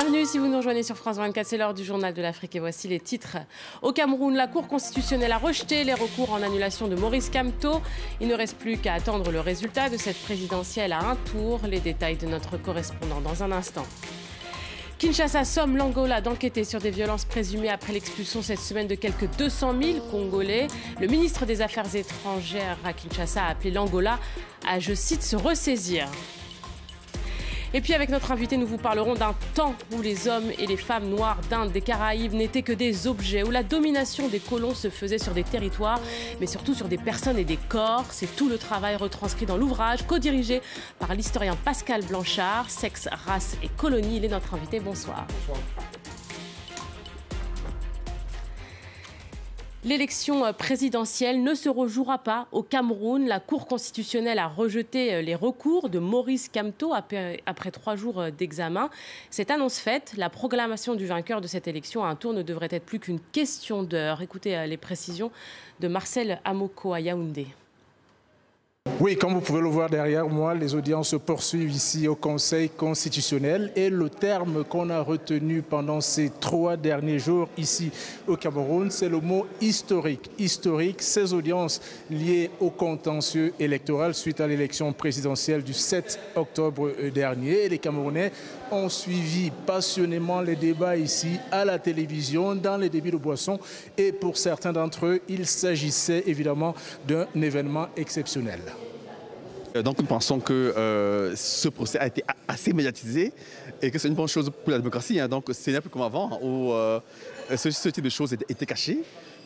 Bienvenue si vous nous rejoignez sur France 24, c'est l'heure du journal de l'Afrique et voici les titres. Au Cameroun, la Cour constitutionnelle a rejeté les recours en annulation de Maurice Kamto. Il ne reste plus qu'à attendre le résultat de cette présidentielle à un tour. Les détails de notre correspondant dans un instant. Kinshasa somme l'Angola d'enquêter sur des violences présumées après l'expulsion cette semaine de quelques 200 000 Congolais. Le ministre des Affaires étrangères à Kinshasa a appelé l'Angola à, je cite, se ressaisir. Et puis avec notre invité, nous vous parlerons d'un temps où les hommes et les femmes noirs d'Inde, des Caraïbes n'étaient que des objets, où la domination des colons se faisait sur des territoires, mais surtout sur des personnes et des corps. C'est tout le travail retranscrit dans l'ouvrage, co-dirigé par l'historien Pascal Blanchard. Sexe, race et colonie, il est notre invité. Bonsoir. Bonsoir. L'élection présidentielle ne se rejouera pas au Cameroun. La Cour constitutionnelle a rejeté les recours de Maurice Kamto après 3 jours d'examen. Cette annonce faite, la proclamation du vainqueur de cette élection à un tour ne devrait être plus qu'une question d'heure. Écoutez les précisions de Marcel Amoko à Yaoundé. Oui, comme vous pouvez le voir derrière moi, les audiences se poursuivent ici au Conseil constitutionnel et le terme qu'on a retenu pendant ces 3 derniers jours ici au Cameroun, c'est le mot historique. Historique, ces audiences liées au contentieux électoral suite à l'élection présidentielle du 7 octobre dernier. Et les Camerounais ont suivi passionnément les débats ici à la télévision, dans les débits de boissons et pour certains d'entre eux, il s'agissait évidemment d'un événement exceptionnel. Donc nous pensons que ce procès a été assez médiatisé et que c'est une bonne chose pour la démocratie. Donc c'est un peu comme avant où ce type de choses était caché.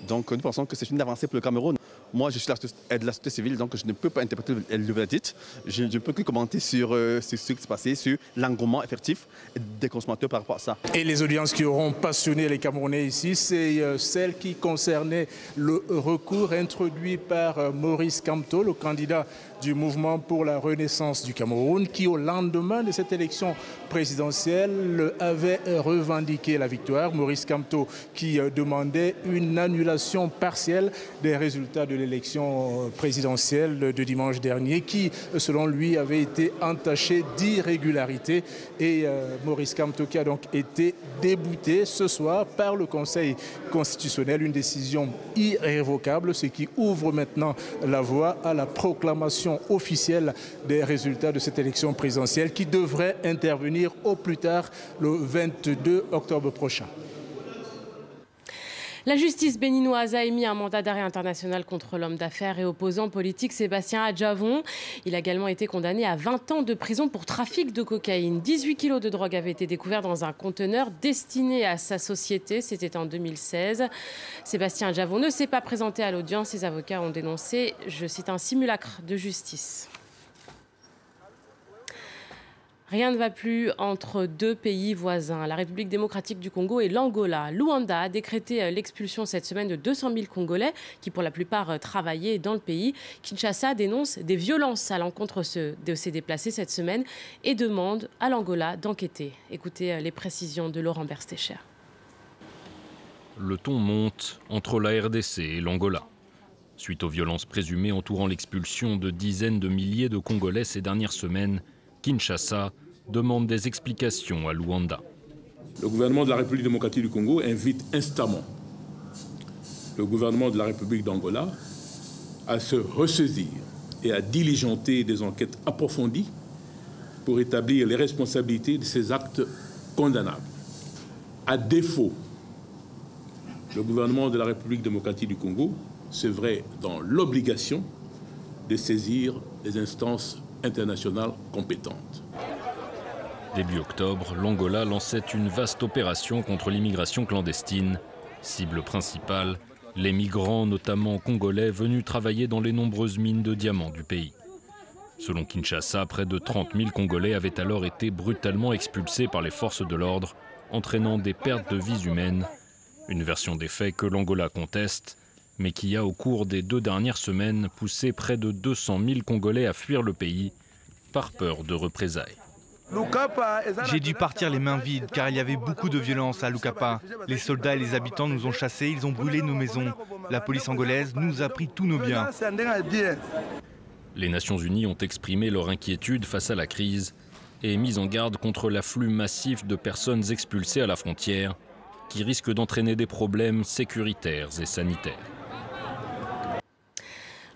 Donc nous pensons que c'est une avancée pour le Cameroun. Moi je suis de la société civile, donc je ne peux pas interpréter le verdict. Je ne peux que commenter sur ce qui s'est passé, sur l'engouement effectif des consommateurs par rapport à ça. Et les audiences qui auront passionné les Camerounais ici, c'est celle qui concernait le recours introduit par Maurice Kamto, le candidat du mouvement pour la renaissance du Cameroun, qui au lendemain de cette élection présidentielle avait revendiqué la victoire. Maurice Kamto qui demandait une annulation partielle des résultats de l'élection présidentielle de dimanche dernier, qui selon lui avait été entachée d'irrégularités. Et Maurice Kamto qui a donc été débouté ce soir par le Conseil constitutionnel, une décision irrévocable, ce qui ouvre maintenant la voie à la proclamation officielle des résultats de cette élection présidentielle qui devrait intervenir au plus tard le 22 octobre prochain. La justice béninoise a émis un mandat d'arrêt international contre l'homme d'affaires et opposant politique Sébastien Adjavon. Il a également été condamné à 20 ans de prison pour trafic de cocaïne. 18 kilos de drogue avaient été découverts dans un conteneur destiné à sa société. C'était en 2016. Sébastien Adjavon ne s'est pas présenté à l'audience. Ses avocats ont dénoncé, je cite, un simulacre de justice. Rien ne va plus entre 2 pays voisins, la République démocratique du Congo et l'Angola. Luanda a décrété l'expulsion cette semaine de 200 000 Congolais qui pour la plupart travaillaient dans le pays. Kinshasa dénonce des violences à l'encontre de ces déplacés cette semaine et demande à l'Angola d'enquêter. Écoutez les précisions de Laurent Berstecher. Le ton monte entre la RDC et l'Angola. Suite aux violences présumées entourant l'expulsion de dizaines de milliers de Congolais ces dernières semaines, Kinshasa demande des explications à Luanda. Le gouvernement de la République démocratique du Congo invite instamment le gouvernement de la République d'Angola à se ressaisir et à diligenter des enquêtes approfondies pour établir les responsabilités de ces actes condamnables. À défaut, le gouvernement de la République démocratique du Congo se verrait dans l'obligation de saisir les instances internationales compétentes. Début octobre, l'Angola lançait une vaste opération contre l'immigration clandestine. Cible principale, les migrants, notamment congolais, venus travailler dans les nombreuses mines de diamants du pays. Selon Kinshasa, près de 30 000 Congolais avaient alors été brutalement expulsés par les forces de l'ordre, entraînant des pertes de vies humaines. Une version des faits que l'Angola conteste, mais qui a, au cours des 2 dernières semaines, poussé près de 200 000 Congolais à fuir le pays par peur de représailles. J'ai dû partir les mains vides car il y avait beaucoup de violence à Lukapa. Les soldats et les habitants nous ont chassés, ils ont brûlé nos maisons. La police angolaise nous a pris tous nos biens. Les Nations Unies ont exprimé leur inquiétude face à la crise et mise en garde contre l'afflux massif de personnes expulsées à la frontière qui risquent d'entraîner des problèmes sécuritaires et sanitaires.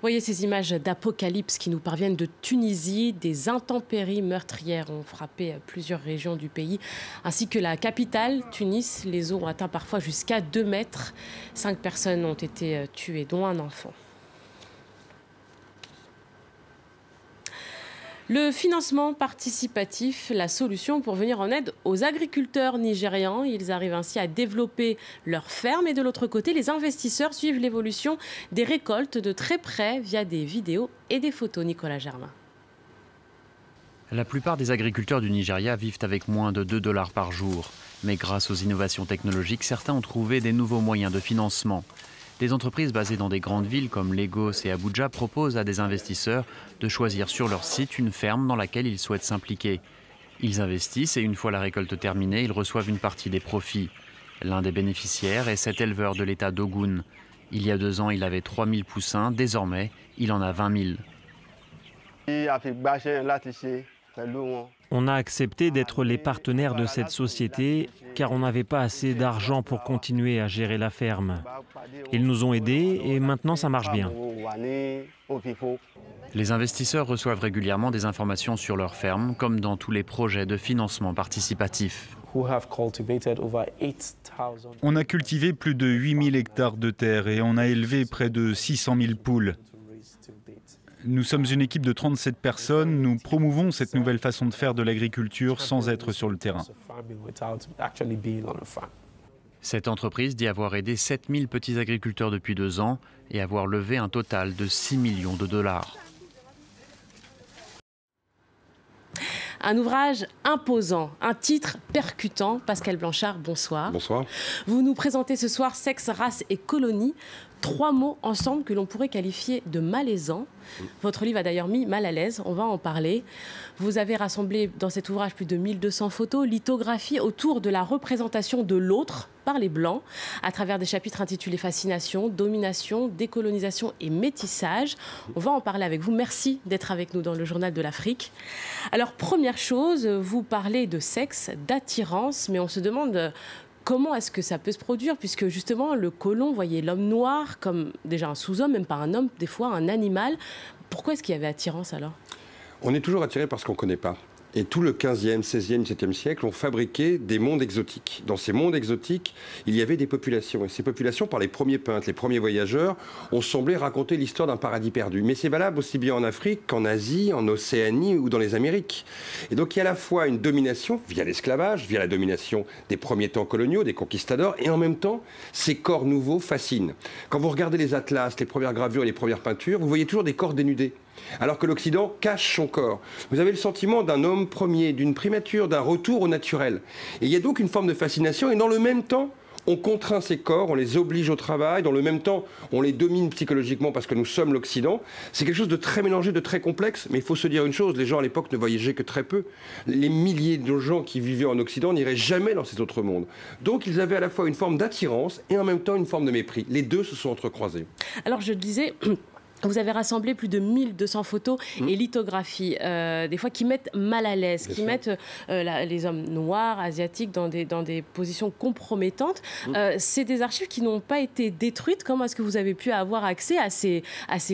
Voyez ces images d'apocalypse qui nous parviennent de Tunisie. Des intempéries meurtrières ont frappé plusieurs régions du pays, ainsi que la capitale, Tunis. Les eaux ont atteint parfois jusqu'à 2 mètres. 5 personnes ont été tuées, dont un enfant. Le financement participatif, la solution pour venir en aide aux agriculteurs nigérians. Ils arrivent ainsi à développer leurs fermes. Et de l'autre côté, les investisseurs suivent l'évolution des récoltes de très près via des vidéos et des photos. Nicolas Germain. La plupart des agriculteurs du Nigeria vivent avec moins de 2 $ par jour. Mais grâce aux innovations technologiques, certains ont trouvé des nouveaux moyens de financement. Des entreprises basées dans des grandes villes comme Lagos et Abuja proposent à des investisseurs de choisir sur leur site une ferme dans laquelle ils souhaitent s'impliquer. Ils investissent et une fois la récolte terminée, ils reçoivent une partie des profits. L'un des bénéficiaires est cet éleveur de l'état d'Ogun. Il y a 2 ans, il avait 3000 poussins. Désormais, il en a 20 000. On a accepté d'être les partenaires de cette société car on n'avait pas assez d'argent pour continuer à gérer la ferme. Ils nous ont aidés et maintenant ça marche bien. Les investisseurs reçoivent régulièrement des informations sur leur ferme, comme dans tous les projets de financement participatif. On a cultivé plus de 8000 hectares de terre et on a élevé près de 600 000 poules. Nous sommes une équipe de 37 personnes. Nous promouvons cette nouvelle façon de faire de l'agriculture sans être sur le terrain. Cette entreprise dit avoir aidé 7000 petits agriculteurs depuis 2 ans et avoir levé un total de 6 millions de dollars. Un ouvrage imposant, un titre percutant. Pascal Blanchard, bonsoir. Bonsoir. Vous nous présentez ce soir Sexe, race et colonie. 3 mots ensemble que l'on pourrait qualifier de malaisants. Votre livre a d'ailleurs mis mal à l'aise, on va en parler. Vous avez rassemblé dans cet ouvrage plus de 1200 photos, lithographies autour de la représentation de l'autre par les Blancs, à travers des chapitres intitulés Fascination, Domination, Décolonisation et Métissage. On va en parler avec vous. Merci d'être avec nous dans le Journal de l'Afrique. Alors, première chose, vous parlez de sexe, d'attirance, mais on se demande... Comment est-ce que ça peut se produire, puisque justement le colon voyait l'homme noir comme déjà un sous-homme, même pas un homme, des fois un animal. Pourquoi est-ce qu'il y avait attirance alors? On est toujours attiré par ce qu'on ne connaît pas. Et tout le 15e, 16e, 17e siècle ont fabriqué des mondes exotiques. Dans ces mondes exotiques, il y avait des populations. Et ces populations, par les premiers peintres, les premiers voyageurs, ont semblé raconter l'histoire d'un paradis perdu. Mais c'est valable aussi bien en Afrique qu'en Asie, en Océanie ou dans les Amériques. Et donc il y a à la fois une domination via l'esclavage, via la domination des premiers temps coloniaux, des conquistadors, et en même temps, ces corps nouveaux fascinent. Quand vous regardez les atlas, les premières gravures et les premières peintures, vous voyez toujours des corps dénudés. Alors que l'Occident cache son corps. Vous avez le sentiment d'un homme premier, d'une primature, d'un retour au naturel. Et il y a donc une forme de fascination, et dans le même temps, on contraint ces corps, on les oblige au travail, dans le même temps, on les domine psychologiquement parce que nous sommes l'Occident. C'est quelque chose de très mélangé, de très complexe, mais il faut se dire une chose, les gens à l'époque ne voyageaient que très peu. Les milliers de gens qui vivaient en Occident n'iraient jamais dans ces autres mondes. Donc ils avaient à la fois une forme d'attirance et en même temps une forme de mépris. Les deux se sont entrecroisés. Alors je disais... Vous avez rassemblé plus de 1200 photos et lithographies, des fois qui mettent mal à l'aise, qui mettent les hommes noirs, asiatiques dans des positions compromettantes. C'est des archives qui n'ont pas été détruites. Comment est-ce que vous avez pu avoir accès à ces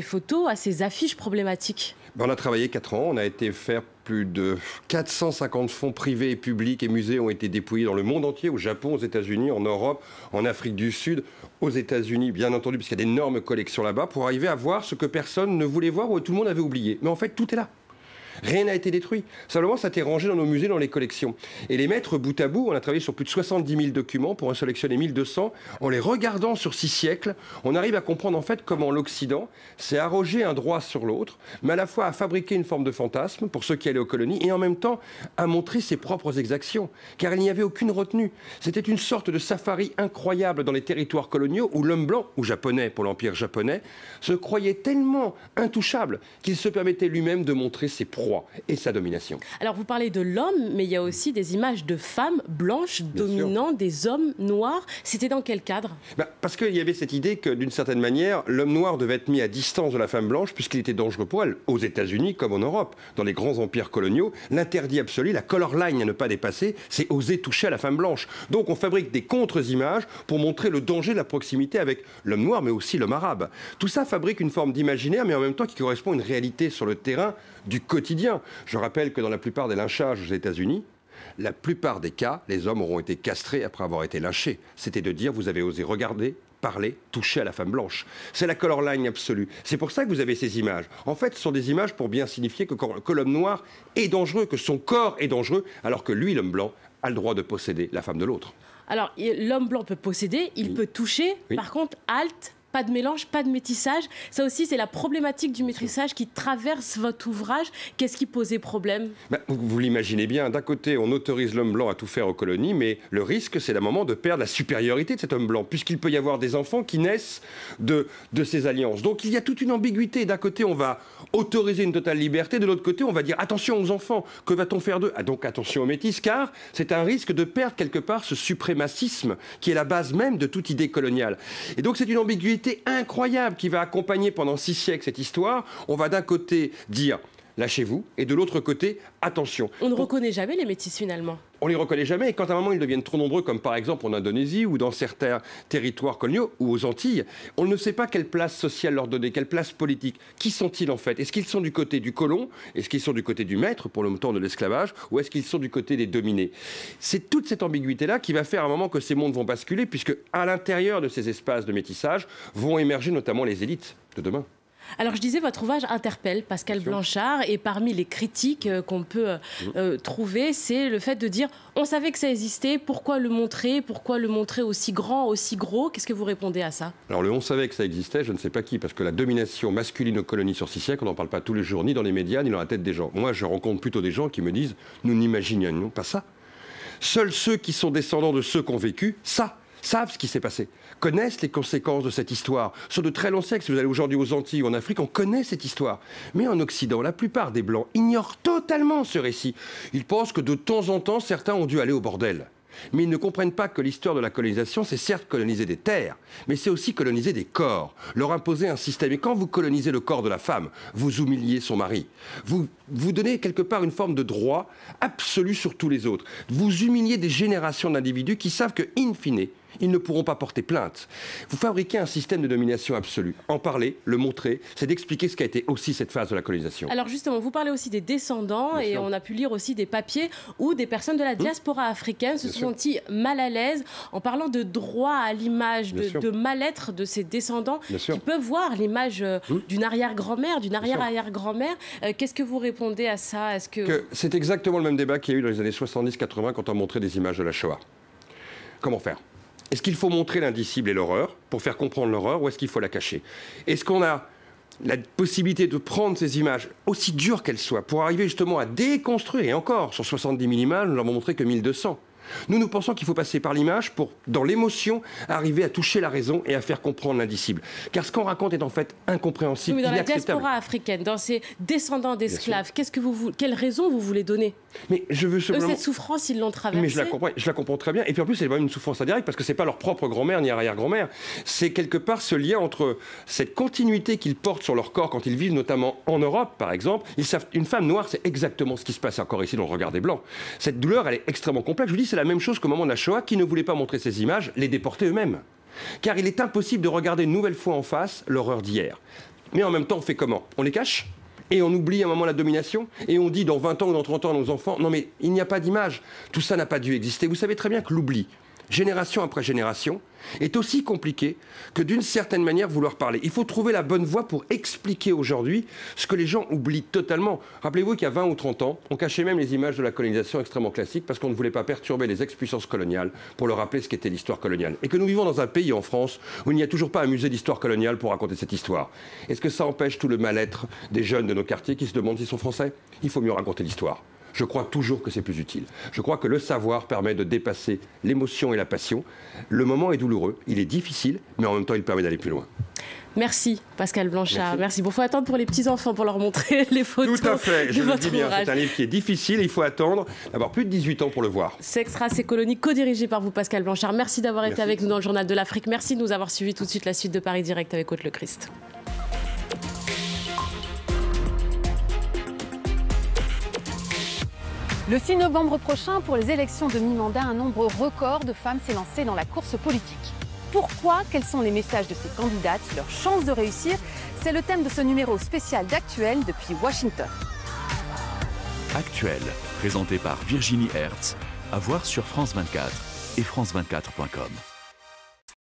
photos, à ces affiches problématiques? On a travaillé 4 ans, on a été faire plus de 450 fonds privés et publics et musées ont été déployés dans le monde entier, au Japon, aux États-Unis, en Europe, en Afrique du Sud, aux États-Unis, bien entendu, puisqu'il y a d'énormes collections là-bas, pour arriver à voir ce que personne ne voulait voir ou tout le monde avait oublié. Mais en fait, tout est là. Rien n'a été détruit. Simplement, ça a été rangé dans nos musées, dans les collections. Et les mettre bout à bout, on a travaillé sur plus de 70 000 documents pour en sélectionner 1200. En les regardant sur 6 siècles, on arrive à comprendre en fait comment l'Occident s'est arrogé un droit sur l'autre, mais à la fois à fabriquer une forme de fantasme pour ceux qui allaient aux colonies et en même temps à montrer ses propres exactions. Car il n'y avait aucune retenue. C'était une sorte de safari incroyable dans les territoires coloniaux où l'homme blanc, ou japonais pour l'Empire japonais, se croyait tellement intouchable qu'il se permettait lui-même de montrer ses propres proie et sa domination. Alors vous parlez de l'homme, mais il y a aussi des images de femmes blanches dominant des hommes noirs. C'était dans quel cadre? Parce qu'il y avait cette idée que d'une certaine manière, l'homme noir devait être mis à distance de la femme blanche puisqu'il était dangereux pour elle. Aux États-Unis comme en Europe, dans les grands empires coloniaux, l'interdit absolu, la color line à ne pas dépasser, c'est oser toucher à la femme blanche. Donc on fabrique des contre-images pour montrer le danger de la proximité avec l'homme noir, mais aussi l'homme arabe. Tout ça fabrique une forme d'imaginaire, mais en même temps qui correspond à une réalité sur le terrain du quotidien. Je rappelle que dans la plupart des lynchages aux États-Unis, la plupart des cas, les hommes auront été castrés après avoir été lynchés. C'était de dire, vous avez osé regarder, parler, toucher à la femme blanche. C'est la color line absolue. C'est pour ça que vous avez ces images. En fait, ce sont des images pour bien signifier que l'homme noir est dangereux, que son corps est dangereux, alors que lui, l'homme blanc, a le droit de posséder la femme de l'autre. Alors, l'homme blanc peut posséder, il peut toucher. Par contre, halte, pas de mélange, pas de métissage. Ça aussi, c'est la problématique du métissage qui traverse votre ouvrage. Qu'est-ce qui posait problème? Vous l'imaginez bien, d'un côté, on autorise l'homme blanc à tout faire aux colonies, mais le risque, c'est d'un moment de perdre la supériorité de cet homme blanc, puisqu'il peut y avoir des enfants qui naissent de ces alliances. Donc il y a toute une ambiguïté. D'un côté, on va autoriser une totale liberté, de l'autre côté, on va dire attention aux enfants, que va-t-on faire d'eux? Donc attention aux métis, car c'est un risque de perdre quelque part ce suprémacisme qui est la base même de toute idée coloniale. Et donc c'est une ambiguïté incroyable qui va accompagner pendant 6 siècles cette histoire. On va d'un côté dire lâchez-vous et de l'autre côté attention. On ne reconnaît jamais les métis finalement. On les reconnaît jamais et quand à un moment ils deviennent trop nombreux comme par exemple en Indonésie ou dans certains territoires coloniaux ou aux Antilles, on ne sait pas quelle place sociale leur donner, quelle place politique. Qui sont-ils en fait? Est-ce qu'ils sont du côté du colon? Est-ce qu'ils sont du côté du maître pour le temps de l'esclavage? Ou est-ce qu'ils sont du côté des dominés? C'est toute cette ambiguïté-là qui va faire à un moment que ces mondes vont basculer puisque à l'intérieur de ces espaces de métissage vont émerger notamment les élites de demain. Alors je disais, votre ouvrage interpelle Pascal Blanchard et parmi les critiques qu'on peut trouver, c'est le fait de dire on savait que ça existait, pourquoi le montrer aussi grand, aussi gros? Qu'est-ce que vous répondez à ça? Alors on savait que ça existait, je ne sais pas qui, parce que la domination masculine aux colonies sur 6 siècles, on n'en parle pas tous les jours, ni dans les médias, ni dans la tête des gens. Moi je rencontre plutôt des gens qui me disent nous n'imaginions pas ça. Seuls ceux qui sont descendants de ceux qui ont vécu ça savent ce qui s'est passé, connaissent les conséquences de cette histoire. Sur de très longs siècles, si vous allez aujourd'hui aux Antilles ou en Afrique, on connaît cette histoire. Mais en Occident, la plupart des Blancs ignorent totalement ce récit. Ils pensent que de temps en temps, certains ont dû aller au bordel. Mais ils ne comprennent pas que l'histoire de la colonisation, c'est certes coloniser des terres, mais c'est aussi coloniser des corps, leur imposer un système. Et quand vous colonisez le corps de la femme, vous humiliez son mari. Vous donnez quelque part une forme de droit absolu sur tous les autres. Vous humiliez des générations d'individus qui savent que, in fine, ils ne pourront pas porter plainte. Vous fabriquez un système de domination absolue. En parler, le montrer, c'est d'expliquer ce qu'a été aussi cette phase de la colonisation. Alors justement, vous parlez aussi des descendants et on a pu lire aussi des papiers où des personnes de la diaspora africaine se sont senties mal à l'aise en parlant de droit à l'image, de mal-être de ces descendants qui peuvent voir l'image d'une arrière-grand-mère, d'une arrière-arrière-grand-mère. Qu'est-ce que vous répondez à ça? C'est exactement le même débat qu'il y a eu dans les années 70-80 quand on montrait des images de la Shoah. Comment faire? Est-ce qu'il faut montrer l'indicible et l'horreur pour faire comprendre l'horreur ou est-ce qu'il faut la cacher? Est-ce qu'on a la possibilité de prendre ces images, aussi dures qu'elles soient, pour arriver justement à déconstruire, et encore, sur 70 000 images, nous n'en avons montré que 1200. Nous pensons qu'il faut passer par l'image pour, dans l'émotion, arriver à toucher la raison et à faire comprendre l'indicible. Car ce qu'on raconte est en fait incompréhensible, inacceptable. Mais dans la diaspora africaine, dans ces descendants d'esclaves, quelle raison vous voulez donner? Mais je veux simplement... Cette souffrance, ils l'ont traversée. Mais je la comprends très bien. Et puis en plus, c'est pas une souffrance indirecte parce que c'est pas leur propre grand-mère ni arrière-grand-mère. C'est quelque part ce lien entre cette continuité qu'ils portent sur leur corps quand ils vivent, notamment en Europe, par exemple. Ils savent, une femme noire, c'est exactement ce qui se passe encore ici dans le regard des Blancs. Cette douleur, elle est extrêmement complexe. Je vous dis, c'est la même chose qu'au moment de la Shoah, qui ne voulait pas montrer ces images, les déporter eux-mêmes. Car il est impossible de regarder une nouvelle fois en face l'horreur d'hier. Mais en même temps, on fait comment? On les cache? Et on oublie à un moment la domination? Et on dit dans 20 ans ou dans 30 ans à nos enfants, non mais il n'y a pas d'image, tout ça n'a pas dû exister. Vous savez très bien que l'oubli, génération après génération, est aussi compliqué que d'une certaine manière vouloir parler. Il faut trouver la bonne voie pour expliquer aujourd'hui ce que les gens oublient totalement. Rappelez-vous qu'il y a 20 ou 30 ans, on cachait même les images de la colonisation extrêmement classique parce qu'on ne voulait pas perturber les ex-puissances coloniales pour leur rappeler ce qu'était l'histoire coloniale. Et que nous vivons dans un pays, en France, où il n'y a toujours pas un musée d'histoire coloniale pour raconter cette histoire. Est-ce que ça empêche tout le mal-être des jeunes de nos quartiers qui se demandent s'ils sont français? Il faut mieux raconter l'histoire. Je crois toujours que c'est plus utile. Je crois que le savoir permet de dépasser l'émotion et la passion. Le moment est douloureux, il est difficile, mais en même temps, il permet d'aller plus loin. Merci Pascal Blanchard. Merci. Bon, il faut attendre pour les petits-enfants pour leur montrer les photos. Tout à fait, je le dis bien, ouvrage. c'est un livre qui est difficile et il faut attendre d'avoir plus de 18 ans pour le voir. Sextra, c'est Colonies, co-dirigé par vous Pascal Blanchard. Merci d'avoir été avec nous dans le Journal de l'Afrique. Merci de nous avoir suivis. Tout de suite la suite de Paris Direct avec Aude Le Christ. Le 6 novembre prochain, pour les élections de mi-mandat, un nombre record de femmes s'est lancé dans la course politique. Pourquoi? Quels sont les messages de ces candidates? Leurs chances de réussir? C'est le thème de ce numéro spécial d'Actuel depuis Washington. Actuel, présenté par Virginie Hertz, à voir sur France 24 et france24.com.